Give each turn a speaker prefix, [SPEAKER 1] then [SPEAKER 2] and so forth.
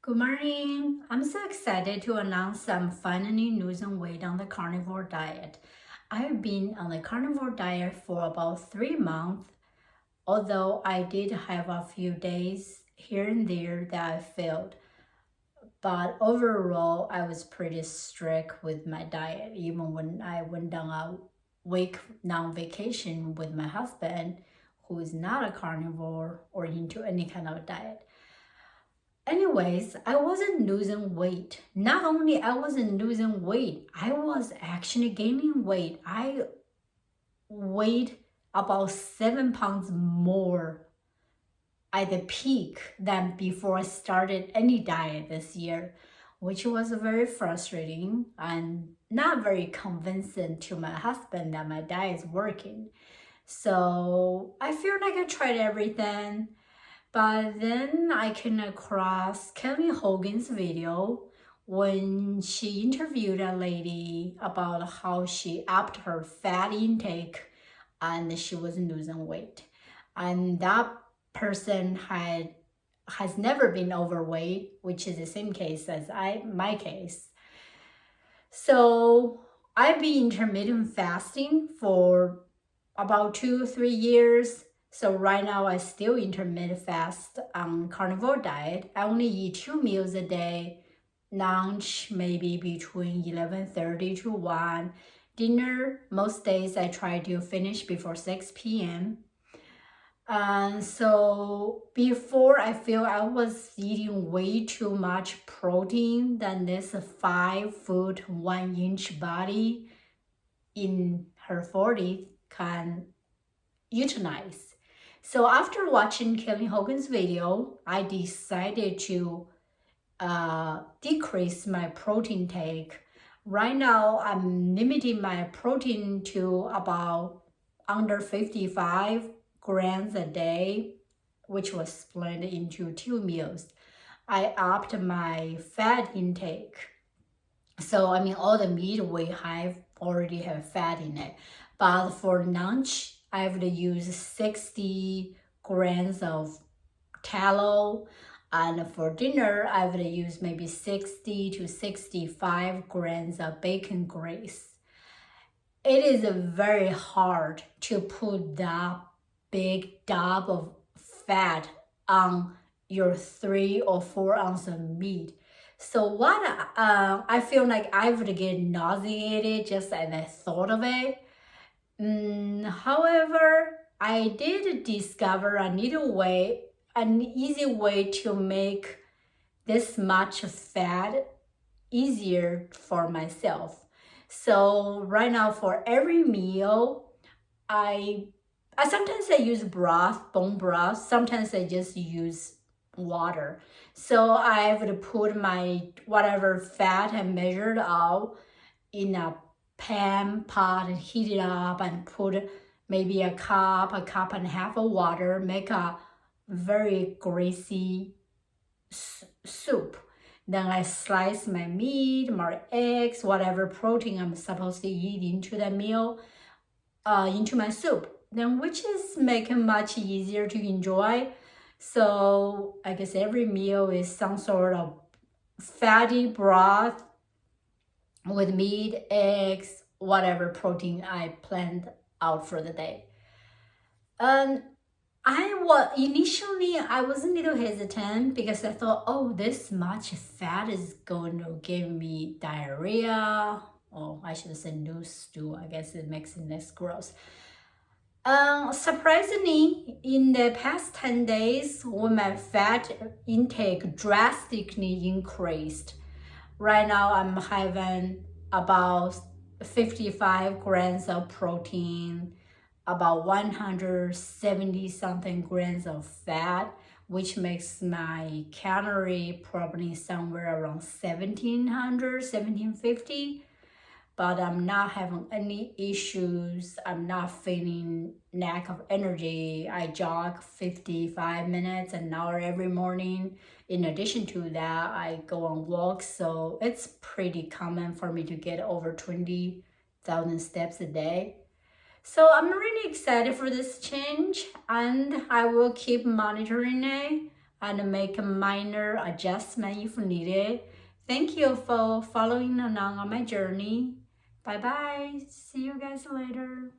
[SPEAKER 1] Good morning. I'm so excited to announce I'm finally losing weight on the carnivore diet. I've been on the carnivore diet for about 3 months, although I did have a few days here and there that I failed. But overall, I was pretty strict with my diet, even when I went on a week-long vacation with my husband, who is not a carnivore or into any kind of diet. Anyways, I wasn't losing weight. Not only I wasn't losing weight, I was actually gaining weight. I weighed about 7 pounds more at the peak than before I started any diet this year, which was very frustrating and not very convincing to my husband that my diet is working. So I feel like I tried everything. But then I came across Kelly Hogan's video when she interviewed a lady about how she upped her fat intake and she was losing weight. And that person has never been overweight, which is the same case as my case. So I've been intermittent fasting for about 2 or 3 years. So right now I still intermittent fast on carnivore diet. I only eat 2 meals a day, lunch maybe between 11:30 to 1. Dinner, most days I try to finish before 6 p.m. So before I feel I was eating way too much protein than this 5 foot 1 inch body in her 40s can utilize. So after watching Kelly Hogan's video, I decided to decrease my protein take. Right now, I'm limiting my protein to about under 55 grams a day, which was split into 2 meals. I upped my fat intake. So, all the meat we have already have fat in it. But for lunch, I would use 60 grams of tallow. And for dinner, I would use maybe 60 to 65 grams of bacon grease. It is very hard to put that big dab of fat on your 3 or 4 ounce of meat. So what I feel like I would get nauseated just at the thought of it. However, I did discover an easy way to make this much fat easier for myself. So right now for every meal, I sometimes I use broth, bone broth. Sometimes I just use water. So I would put my whatever fat I measured out in a pan pot and heat it up and put maybe a cup and a half of water, make a very greasy soup. Then I slice my meat, my eggs, whatever protein I'm supposed to eat into the meal, into my soup. Then which is making much easier to enjoy. So I guess every meal is some sort of fatty broth with meat, eggs, whatever protein I planned out for the day. Initially I was a little hesitant because I thought, oh, this much fat is going to give me diarrhea. Oh, I should say loose stool. I guess it makes it less gross. Surprisingly, in the past 10 days, when my fat intake drastically increased. Right now, I'm having about 55 grams of protein, about 170 something grams of fat, which makes my calorie probably somewhere around 1700, 1750. But I'm not having any issues. I'm not feeling lack of energy. I jog 55 minutes, an hour every morning. In addition to that, I go on walks. So it's pretty common for me to get over 20,000 steps a day. So I'm really excited for this change and I will keep monitoring it. and make a minor adjustment if needed. Thank you for following along on my journey. Bye bye. See you guys later.